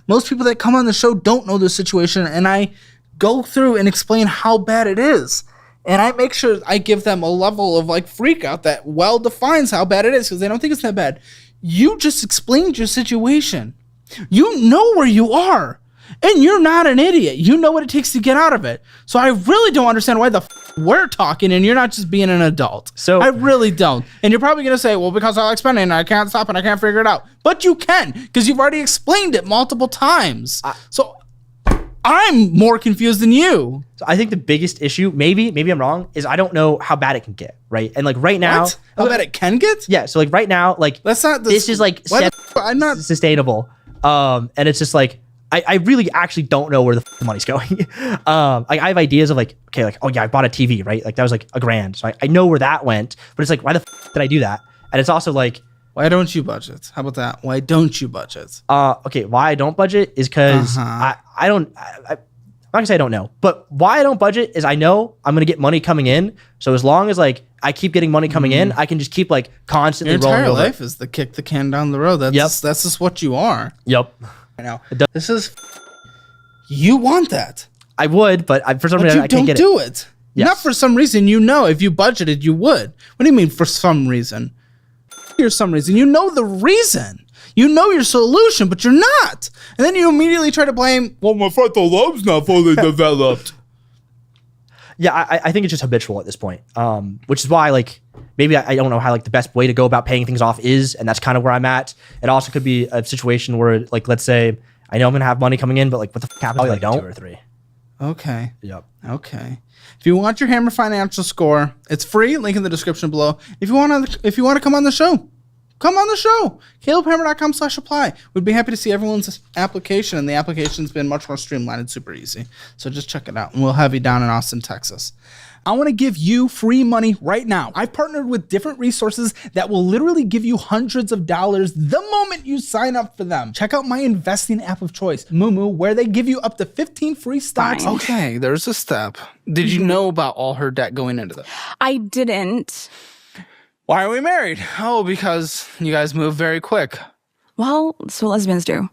Most people that come on the show don't know the situation, and I go through and explain how bad it is. And I make sure I give them a level of like freak out that well defines how bad it is, because they don't think it's that bad. You just explained your situation. You know where you are, and you're not an idiot. You know what it takes to get out of it. So I really don't understand why we're talking and you're not just being an adult. So I really don't. And you're probably going to say, well, because I like spending and I can't stop and I can't figure it out. But you can, because you've already explained it multiple times. So I'm more confused than you. So I think the biggest issue, maybe I'm wrong, is I don't know how bad it can get, right? And like right now, what? How bad it can get? Yeah. So like right now, like this is like I'm not sustainable. And it's just like I really actually don't know where the money's going. Like I have ideas of like, okay, like, oh yeah, I bought a TV, right? Like that was like $1,000. So I know where that went, but it's like, why the did I do that? And it's also like, why don't you budget? How about that? Why don't you budget? Okay, why I don't budget is because I'm not gonna say I don't know, but why I don't budget is I know I'm gonna get money coming in. So as long as like I keep getting money coming in, I can just keep like constantly rolling over. Your entire life is to kick the can down the road. That's just what you are. Yep. I know. This is you want that. I would, but for some reason I can't get it. But you don't do it. Yes. Not for some reason. You know, if you budgeted, you would. What do you mean for some reason? Here's some reason. You know the reason. You know your solution, but you're not. And then you immediately try to blame, well, my frontal lobe's not fully developed. Yeah, I think it's just habitual at this point, which is why, like, maybe I don't know how, like, the best way to go about paying things off is, and that's kind of where I'm at. It also could be a situation where, like, let's say, I know I'm going to have money coming in, but, like, what the f*** happens if I don't? 2 or 3. Okay. Yep. Okay. If you want your Hammer Financial score, it's free. Link in the description below. If you want to come on the show, come on the show. CalebHammer.com/apply. We'd be happy to see everyone's application, and the application's been much more streamlined and super easy. So just check it out, and we'll have you down in Austin, Texas. I want to give you free money right now. I've partnered with different resources that will literally give you hundreds of dollars the moment you sign up for them. Check out my investing app of choice, Moomoo, where they give you up to 15 free stocks. Fine. Okay, there's a step. Did you know about all her debt going into this? I didn't. Why are we married? Oh, because you guys move very quick. Well, that's what lesbians do.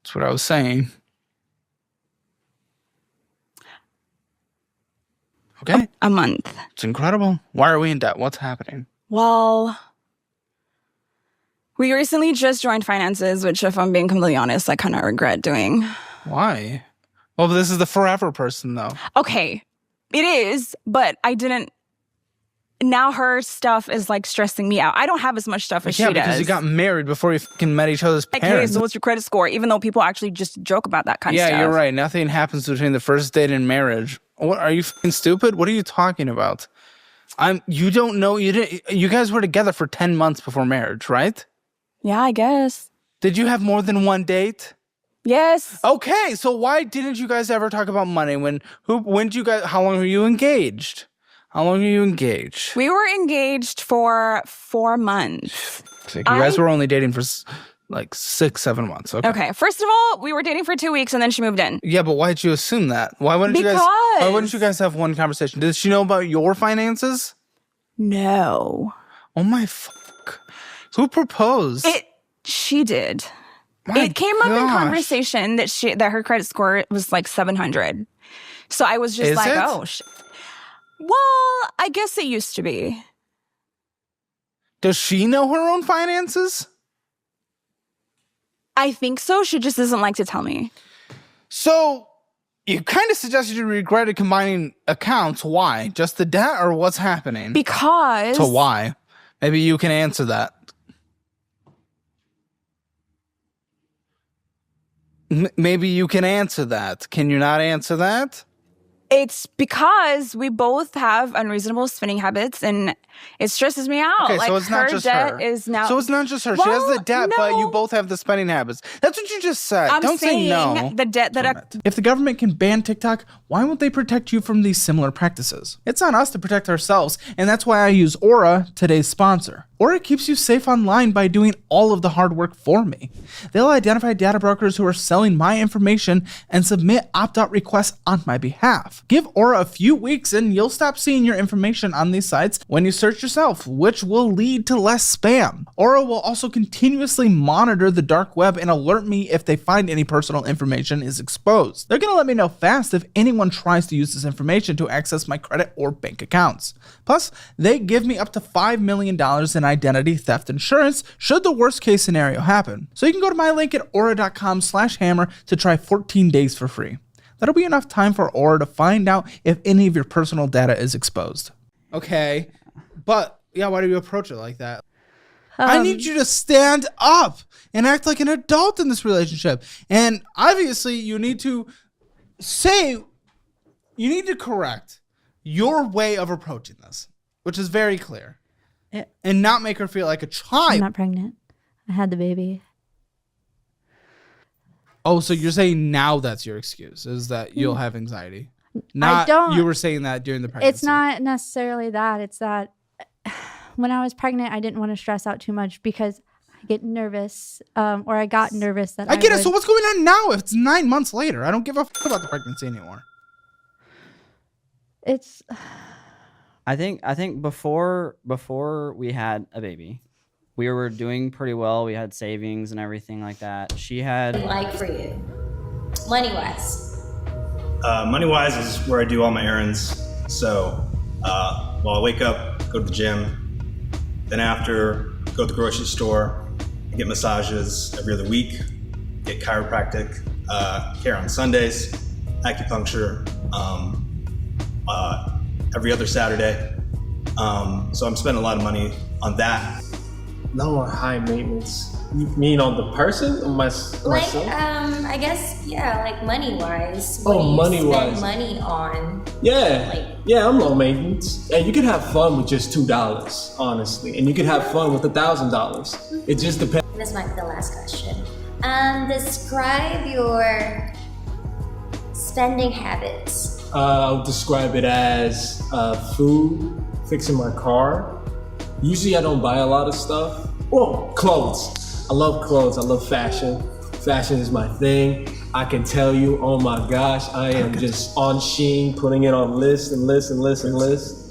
That's what I was saying. Okay. A month. It's incredible. Why are we in debt? What's happening? Well, we recently just joined finances, which, if I'm being completely honest, I kind of regret doing. Why? Well, this is the forever person, though. Okay, it is, but I didn't. Now her stuff is like stressing me out. I don't have as much stuff as she does. Yeah, because you got married before you fucking met each other's parents. Okay, so what's your credit score? Even though people actually just joke about that kind of stuff. Yeah, you're right. Nothing happens between the first date and marriage. What, are you fucking stupid? What are you talking about? You don't know. You guys were together for 10 months before marriage, right? Yeah, I guess. Did you have more than one date? Yes. Okay, so why didn't you guys ever talk about money? How long were you engaged? How long were you engaged? We were engaged for 4 months. You guys were only dating for like 6-7 months. Okay. First of all, we were dating for 2 weeks and then she moved in. Yeah, but why did you assume that? Why wouldn't you guys have one conversation? Did she know about your finances? No. Oh my fuck. Who proposed? She did. It came up in conversation that her credit score was like 700. So I was just oh shit. Well, I guess it used to be. Does she know her own finances? I think so. She just doesn't like to tell me. So, you kind of suggested you regretted combining accounts. Why? Just the debt or what's happening? Because... So why? Maybe you can answer that. Maybe you can answer that. Can you not answer that? It's because we both have unreasonable spending habits, and it stresses me out. Okay, so it's not just her. So it's not just her. Well, she has the debt, but you both have the spending habits. That's what you just said. Don't say no. The debt that If the government can ban TikTok, why won't they protect you from these similar practices? It's on us to protect ourselves, and that's why I use Aura, today's sponsor. Or it keeps you safe online by doing all of the hard work for me. They'll identify data brokers who are selling my information and submit opt-out requests on my behalf. Give Aura a few weeks and you'll stop seeing your information on these sites when you search yourself, which will lead to less spam. Aura will also continuously monitor the dark web and alert me if they find any personal information is exposed. They're going to let me know fast if anyone tries to use this information to access my credit or bank accounts. Plus, they give me up to $5 million in identity theft insurance should the worst case scenario happen. So you can go to my link at aura.com/hammer to try 14 days for free. That'll be enough time for Aura to find out if any of your personal data is exposed. Okay, but yeah, why do you approach it like that? I need you to stand up and act like an adult in this relationship. And obviously you need to correct your way of approaching this, which is very clear. And not make her feel like a child. I'm not pregnant. I had the baby. Oh, so you're saying now that's your excuse, is that you'll have anxiety? Not you were saying that during the pregnancy. It's not necessarily that. It's that when I was pregnant, I didn't want to stress out too much because I get nervous, or I got nervous that I get it. So what's going on now if it's 9 months later? I don't give a fuck about the pregnancy anymore. It's... I think before we had a baby, we were doing pretty well. We had savings and everything like that. She had... Like for you, money-wise? Money-wise is where I do all my errands. So while I wake up, go to the gym, then after, go to the grocery store, get massages every other week, get chiropractic care on Sundays, acupuncture, every other Saturday. So I'm spending a lot of money on that. No high maintenance. You mean on the person or myself? I guess, yeah, like money-wise. Money-wise. Money on. Yeah. I'm low maintenance. And you can have fun with just $2, honestly. And you can have fun with $1,000. It just depends. This might be the last question. Describe your spending habits. I'll describe it as food, fixing my car. Usually I don't buy a lot of stuff. Oh, clothes. I love clothes. I love fashion. Fashion is my thing. I can tell you, oh my gosh, I am just on Shein, putting it on list and list and list and list.